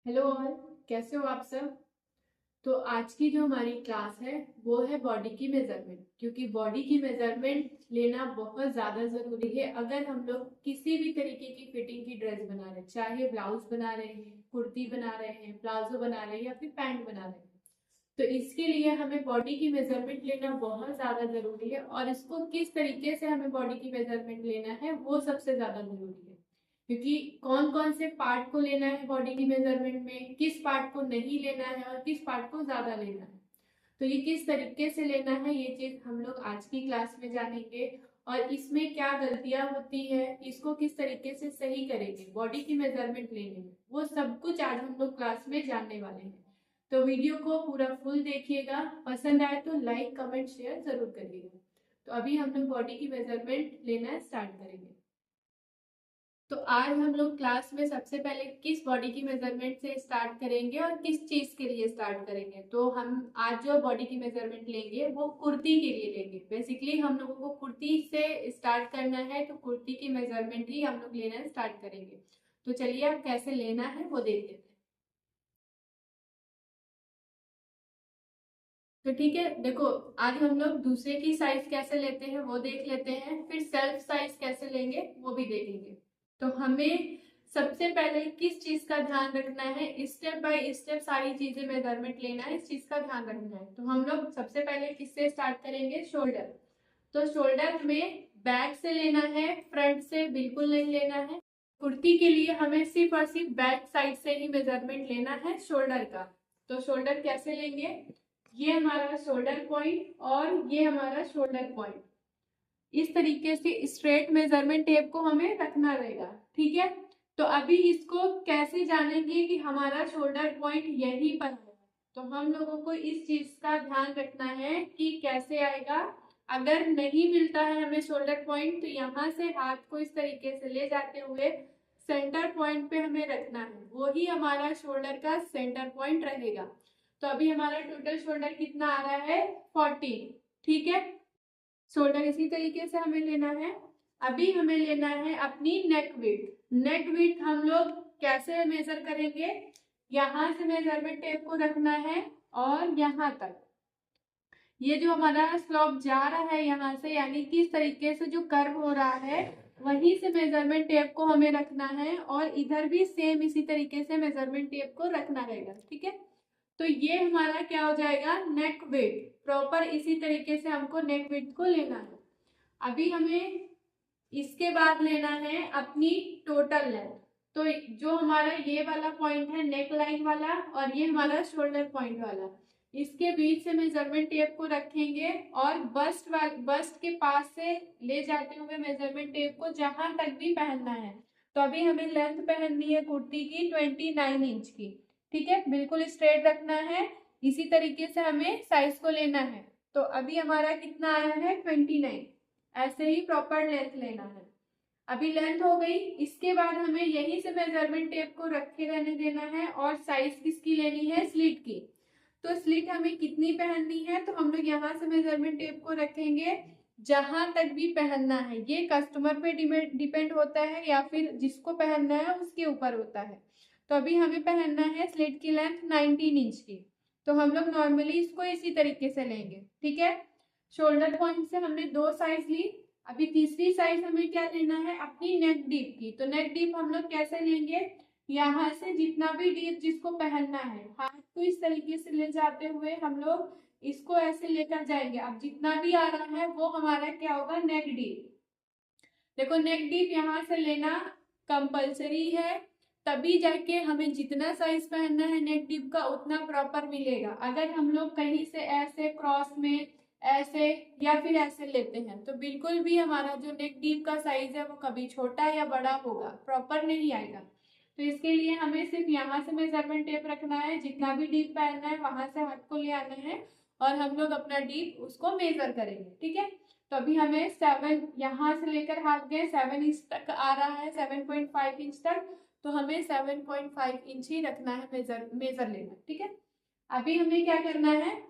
Hello all, कैसे हो आप सब। तो आज की जो हमारी क्लास है वो है बॉडी की मेजरमेंट, क्योंकि बॉडी की मेजरमेंट लेना बहुत ज़्यादा ज़रूरी है अगर हम लोग किसी भी तरीके की फिटिंग की ड्रेस बना रहे हैं, चाहे ब्लाउज बना रहे हैं, कुर्ती बना रहे हैं, प्लाजो बना रहे हैं या फिर पैंट बना रहे हैं। तो इसके लिए हमें बॉडी की मेजरमेंट लेना बहुत ज़्यादा ज़रूरी है, और इसको किस तरीके से हमें बॉडी की मेजरमेंट लेना है वो सबसे ज़्यादा ज़रूरी है, क्योंकि कौन कौन से पार्ट को लेना है बॉडी की मेजरमेंट में, किस पार्ट को नहीं लेना है और किस पार्ट को ज़्यादा लेना है। तो ये किस तरीके से लेना है ये चीज़ हम लोग आज की क्लास में जानेंगे, और इसमें क्या गलतियां होती है, इसको किस तरीके से सही करेंगे बॉडी की मेजरमेंट लेने में, वो सब कुछ आज हम लोग क्लास में जानने वाले हैं। तो वीडियो को पूरा फुल देखिएगा, पसंद आए तो लाइक कमेंट शेयर जरूर करिएगा। तो अभी हम लोग बॉडी की मेजरमेंट लेना स्टार्ट करेंगे। तो आज हम लोग क्लास में सबसे पहले किस बॉडी की मेजरमेंट से स्टार्ट करेंगे और किस चीज के लिए स्टार्ट करेंगे। तो हम आज जो बॉडी की मेजरमेंट लेंगे वो कुर्ती के लिए लेंगे। बेसिकली हम लोगों को कुर्ती से स्टार्ट करना है, तो कुर्ती की मेजरमेंट ही हम लोग लेना स्टार्ट करेंगे। तो चलिए अब कैसे लेना है वो देख लेते हैं। तो ठीक है, देखो आज हम लोग दूसरे की साइज कैसे लेते हैं वो देख लेते हैं, फिर सेल्फ साइज कैसे लेंगे वो भी देखेंगे। तो हमें सबसे पहले किस चीज का ध्यान रखना है, स्टेप बाय स्टेप सारी चीजें मेजरमेंट लेना है, इस चीज का ध्यान रखना है। तो हम लोग सबसे पहले किससे स्टार्ट करेंगे, शोल्डर। तो शोल्डर में बैक से लेना है, फ्रंट से बिल्कुल नहीं लेना है। कुर्ती के लिए हमें सिर्फ और सिर्फ बैक साइड से ही मेजरमेंट लेना है शोल्डर का। तो शोल्डर कैसे लेंगे, ये हमारा शोल्डर पॉइंट और ये हमारा शोल्डर पॉइंट, इस तरीके से स्ट्रेट मेजरमेंट टेप को हमें रखना रहेगा। ठीक है, तो अभी इसको कैसे जानेंगे कि हमारा शोल्डर पॉइंट यहीं पर है। तो हम लोगों को इस चीज का ध्यान रखना है कि कैसे आएगा। अगर नहीं मिलता है हमें शोल्डर पॉइंट, तो यहाँ से हाथ को इस तरीके से ले जाते हुए सेंटर पॉइंट पे हमें रखना है, वही हमारा शोल्डर का सेंटर पॉइंट रहेगा। तो अभी हमारा टोटल शोल्डर कितना आ रहा है, 40। ठीक है, शोल्डर इसी तरीके से हमें लेना है। अभी हमें लेना है अपनी नेक विड्थ। नेक विड्थ हम लोग कैसे मेजर करेंगे, यहाँ से मेजरमेंट टेप को रखना है और यहाँ तक, ये जो हमारा स्लोप जा रहा है यहाँ से, यानी कि इस तरीके से जो कर्व हो रहा है वहीं से मेजरमेंट टेप को हमें रखना है, और इधर भी सेम इसी तरीके से मेजरमेंट टेप को रखना रहेगा। ठीक है, तो ये हमारा क्या हो जाएगा, नेक विड्थ। प्रॉपर इसी तरीके से हमको नेक विड्थ को लेना है। अभी हमें इसके बाद लेना है अपनी टोटल लेंथ। तो जो हमारा ये वाला पॉइंट है नेक लाइन वाला, और ये हमारा शोल्डर पॉइंट वाला, इसके बीच से मेजरमेंट टेप को रखेंगे और बस्ट के पास से ले जाते हुए मेजरमेंट टेप को जहां तक भी पहनना है। तो अभी हमें लेंथ पहननी है कुर्ती की 29 इंच की। ठीक है, बिल्कुल स्ट्रेट रखना है, इसी तरीके से हमें साइज को लेना है। तो अभी हमारा कितना आया है, 29। ऐसे ही प्रॉपर लेंथ लेना है। अभी लेंथ हो गई, इसके बाद हमें यहीं से मेजरमेंट टेप को रखे रहने देना है, और साइज किसकी लेनी है, स्लिट की। तो स्लिट हमें कितनी पहननी है, तो हम लोग यहाँ से मेजरमेंट टेप को रखेंगे जहां तक भी पहनना है। ये कस्टमर पे डिपेंड होता है या फिर जिसको पहनना है उसके ऊपर होता है। तो अभी हमें पहनना है स्लिट की लेंथ 19 इंच की, तो हम लोग नॉर्मली इसको इसी तरीके से लेंगे। ठीक है, शोल्डर पॉइंट से हमने दो साइज ली। अभी तीसरी साइज हमें क्या लेना है, अपनी नेक डीप की। तो नेक डीप हम लोग कैसे लेंगे, यहाँ से जितना भी डीप जिसको पहनना है, हाथ को इस तरीके से ले जाते हुए हम लोग इसको ऐसे लेकर जाएंगे। अब जितना भी आ रहा है वो हमारा क्या होगा, नेक डीप। देखो नेक डीप यहाँ से लेना कंपलसरी है, तभी जाके हमें जितना साइज पहनना है नेक डीप का उतना प्रॉपर मिलेगा। अगर हम लोग कहीं से ऐसे क्रॉस में ऐसे या फिर ऐसे लेते हैं, तो बिल्कुल भी हमारा जो नेक डीप का साइज है वो कभी छोटा या बड़ा होगा, प्रॉपर नहीं आएगा। तो इसके लिए हमें सिर्फ यहाँ से मेजरमेंट टेप रखना है, जितना भी डीप पहनना है वहां से हाथ को ले आना है, और हम लोग अपना डीप उसको मेजर करेंगे। ठीक है, तो अभी हमें 7 यहाँ से लेकर हाथ गए 7 इंच तक आ रहा है, 7.5 इंच तक, तो हमें 7.5 इंच ही रखना है, मेजर लेना। ठीक है, अभी हमें क्या करना है,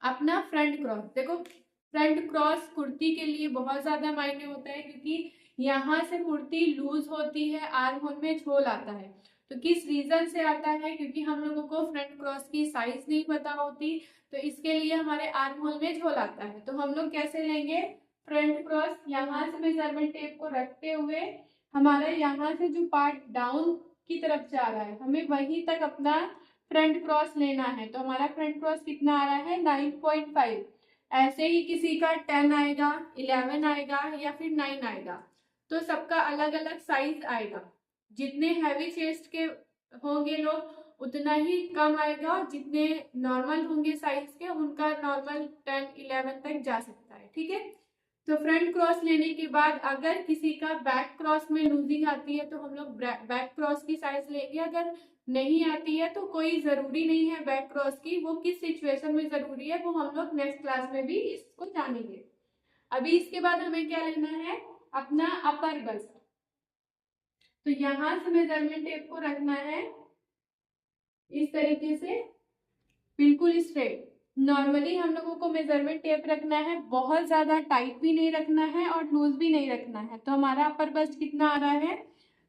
अपना फ्रंट क्रॉस। देखो फ्रंट क्रॉस कुर्ती के लिए बहुत ज्यादा मायने होता है, क्योंकि यहाँ से कुर्ती लूज होती है, आर्म होल में झोल आता है। तो किस रीजन से आता है? क्योंकि हम लोगों को फ्रंट क्रॉस की साइज नहीं पता होती, तो इसके लिए हमारे आर्म होल में झोल आता है। तो हम लोग कैसे लेंगे? फ्रंट क्रॉस यहाँ से मेजरमेंट टेप को रखते हुए हमारा यहाँ से जो पार्ट डाउन की तरफ जा रहा है हमें वहीं तक अपना फ्रंट क्रॉस लेना है। तो हमारा फ्रंट क्रॉस कितना आ रहा है? 9.5। ऐसे ही किसी का 10 आएगा, 11 आएगा या फिर 9 आएगा। तो सबका अलग अलग साइज आएगा। जितने हैवी चेस्ट के होंगे लोग उतना ही कम आएगा, और जितने नॉर्मल होंगे साइज के उनका नॉर्मल 10, 11 तक जा सकता है। ठीक है। तो फ्रंट क्रॉस लेने के बाद अगर किसी का बैक क्रॉस में लूजिंग आती है तो हम लोग बैक क्रॉस की साइज लेंगे। अगर नहीं आती है तो कोई जरूरी नहीं है बैक क्रॉस की, वो किस सिचुएशन में जरूरी है वो हम लोग नेक्स्ट क्लास में भी इसको जानेंगे। अभी इसके बाद हमें क्या लेना है? अपना अपर बस्ट। तो यहां से मेजरमेंट टेप को रखना है इस तरीके से, बिल्कुल स्ट्रेट। नॉर्मली हम लोगों को मेजरमेंट टेप रखना है, बहुत ज्यादा टाइट भी नहीं रखना है और लूज भी नहीं रखना है। तो हमारा अपर बस्ट कितना आ रहा है?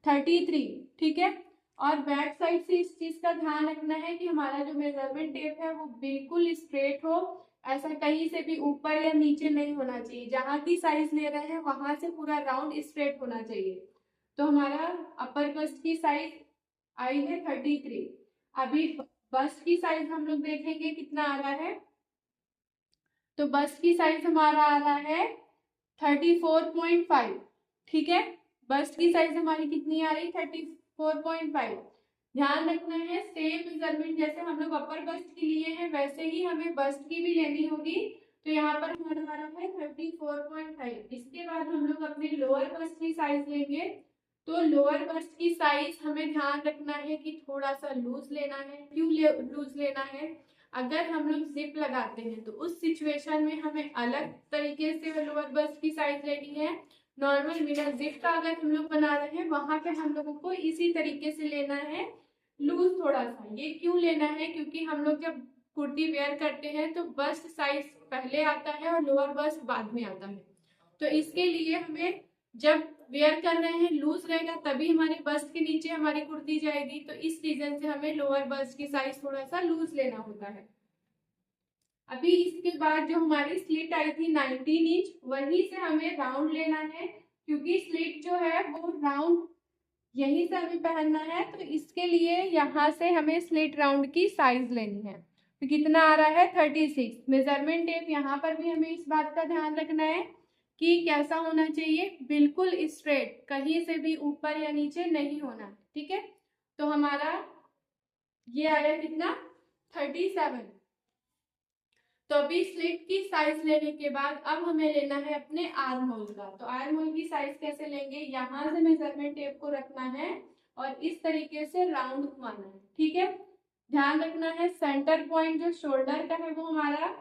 33। ठीक है। और बैक साइड से इस चीज का ध्यान रखना है कि हमारा जो मेजरमेंट टेप है वो बिल्कुल स्ट्रेट हो, ऐसा कहीं से भी ऊपर या नीचे नहीं होना चाहिए। जहां की साइज ले रहे हैं वहां से पूरा राउंड स्ट्रेट होना चाहिए। तो हमारा अपर बस्ट की साइज आई है 33। अभी बस्ट की साइज हम लोग देखेंगे कितना आ रहा है। तो बस्ट की साइज हमारा आ रहा है 34.5। ठीक है। बस्ट की साइज हमारी कितनी आ रही? 34.5। ध्यान रखना है सेम मेजरमेंट जैसे हम लोग अपर बस्ट की लिए हैं वैसे ही हमें बस्ट की भी लेनी होगी। तो यहाँ पर हमारा आ रहा है 34.5। इसके बाद हम लोग अपने लोअर बस्ट की साइज लेंगे। तो लोअर बस्ट की साइज हमें ध्यान रखना है कि थोड़ा सा लूज लेना है। क्यों लूज लेना है? अगर हम लोग जिप लगाते हैं तो उस सिचुएशन में हमें अलग तरीके से लोअर बस्ट की साइज लेनी है। नॉर्मल बिना जिप का अगर हम लोग बना रहे हैं वहां पे हम लोगों को इसी तरीके से लेना है, लूज थोड़ा सा। ये क्यों लेना है? क्योंकि हम लोग जब कुर्ती वेयर करते हैं तो बस्ट साइज पहले आता है और लोअर बस्ट बाद में आता है। तो इसके लिए हमें जब वेयर कर रहे हैं लूज रहेगा तभी हमारे बस्ट के नीचे हमारी कुर्ती जाएगी। तो इस रीजन से हमें लोअर बस्ट की साइज थोड़ा सा लूज लेना होता है। अभी इसके बाद जो हमारी स्लिट आई थी 19 इंच, वहीं से हमें राउंड लेना है। क्योंकि स्लिट जो है वो राउंड यहीं से हमें पहनना है, तो इसके लिए यहाँ से हमें स्लिट राउंड की साइज लेनी है। तो कितना आ रहा है? 36। मेजरमेंट टेप यहाँ पर भी हमें इस बात का ध्यान रखना है कि कैसा होना चाहिए, बिल्कुल स्ट्रेट, कहीं से भी ऊपर या नीचे नहीं होना। ठीक है। तो हमारा ये आया कितना? 37। तो अभी स्लिट की साइज लेने के बाद अब हमें लेना है अपने आर्म होल का। तो आर्म होल की साइज कैसे लेंगे? यहाँ से मेजरमेंट टेप को रखना है और इस तरीके से राउंड घुमाना है। ठीक है। ध्यान रखना है सेंटर पॉइंट जो शोल्डर का है वो हमारा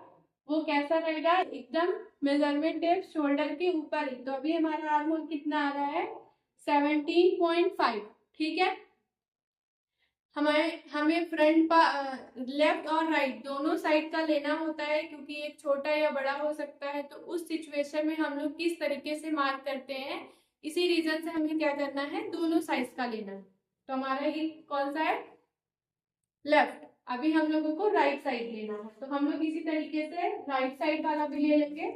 वो कैसा रहेगा? एकदम मेजरमेंट टेप शोल्डर के ऊपर ही। तो अभी हमारा आर्म होल कितना आ रहा है? 17.5। ठीक है। हमें फ्रंट लेफ्ट और राइट दोनों साइड का लेना होता है, क्योंकि एक छोटा या बड़ा हो सकता है। तो उस सिचुएशन में हम लोग किस तरीके से मार्क करते हैं, इसी रीजन से हमें क्या करना है? दोनों साइज का लेना है। तो हमारा ये कौन सा है? लेफ्ट। अभी हम लोगों को राइट साइड लेना है, तो हम लोग इसी तरीके से राइट साइड वाला भी ले लेंगे।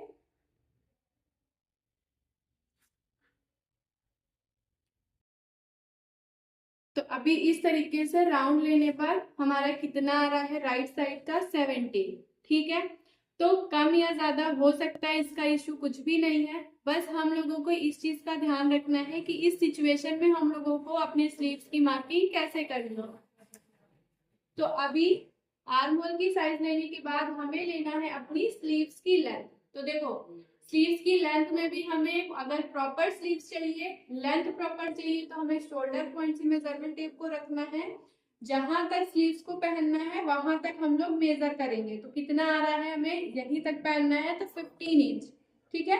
तो अभी इस तरीके से राउंड लेने पर हमारा कितना आ रहा है? राइट साइड का 70। ठीक है। तो कम या ज्यादा हो सकता है, इसका इश्यू कुछ भी नहीं है। बस हम लोगों को इस चीज का ध्यान रखना है कि इस सिचुएशन में हम लोगों को अपने स्लीव्स की मार्किंग कैसे करनी है। तो अभी आर्म होल की साइज लेने के बाद हमें लेना है अपनी स्लीव्स की लेंथ। तो देखो स्लीव्स की लेंथ में भी हमें अगर प्रॉपर स्लीव्स चाहिए, लेंथ प्रॉपर चाहिए, तो हमें शोल्डर पॉइंट से मेजरमेंट टेप को रखना है। जहां तक स्लीव्स को पहनना है वहां तक हम लोग मेजर करेंगे। तो कितना आ रहा है? हमें यहीं तक पहनना है, तो 15 इंच। ठीक है।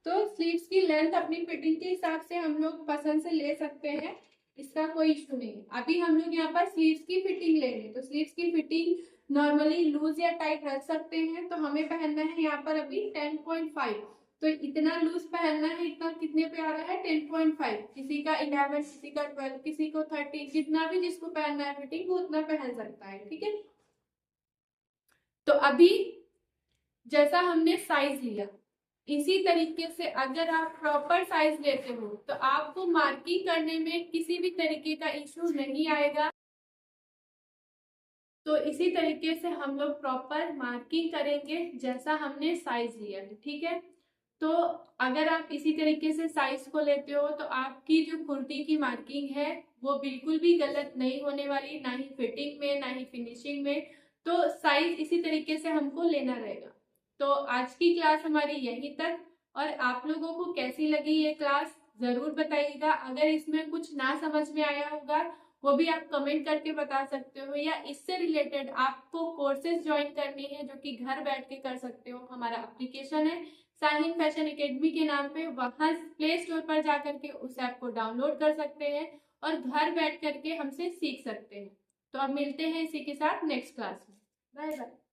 तो स्लीव्स की लेंथ अपनी फिटिंग के हिसाब से हम लोग पसंद से ले सकते हैं, इसका कोई इशू नहीं। अभी हम लोग यहाँ पर स्लीव्स की फिटिंग लेंगे। तो स्लीव्स की फिटिंग नॉर्मली लूज या टाइट रख सकते हैं। तो हमें पहनना है यहाँ पर अभी 10.5। तो इतना लूज पहनना है, इतना कितने पे आ रहा है 10.5, किसी का 11, किसी का 12, किसी को 13, जितना भी जिसको पहनना है फिटिंग वो उतना पहन सकता है। ठीक है, तो अभी जैसा हमने साइज लिया, इसी तरीके से अगर आप प्रॉपर साइज लेते हो तो आपको मार्किंग करने में किसी भी तरीके का इश्यू नहीं आएगा। तो इसी तरीके से हम लोग प्रॉपर मार्किंग करेंगे जैसा हमने साइज लिया है। ठीक है, तो अगर आप इसी तरीके से साइज को लेते हो तो आपकी जो कुर्ती की मार्किंग है वो बिल्कुल भी गलत नहीं होने वाली, ना ही फिटिंग में ना ही फिनिशिंग में। तो साइज इसी तरीके से हमको लेना रहेगा। तो आज की क्लास हमारी यहीं तक, और आप लोगों को कैसी लगी ये क्लास जरूर बताइएगा। अगर इसमें कुछ ना समझ में आया होगा वो भी आप कमेंट करके बता सकते हो, या इससे रिलेटेड आपको कोर्सेज ज्वाइन करनी है जो कि घर बैठ के कर सकते हो। हमारा एप्लीकेशन है शाहीन फैशन एकेडमी के नाम पे, वहां प्ले स्टोर पर जाकर के उस ऐप को डाउनलोड कर सकते हैं और घर बैठ करके हमसे सीख सकते हैं। तो अब मिलते हैं इसी के साथ नेक्स्ट क्लास में। Bye bye.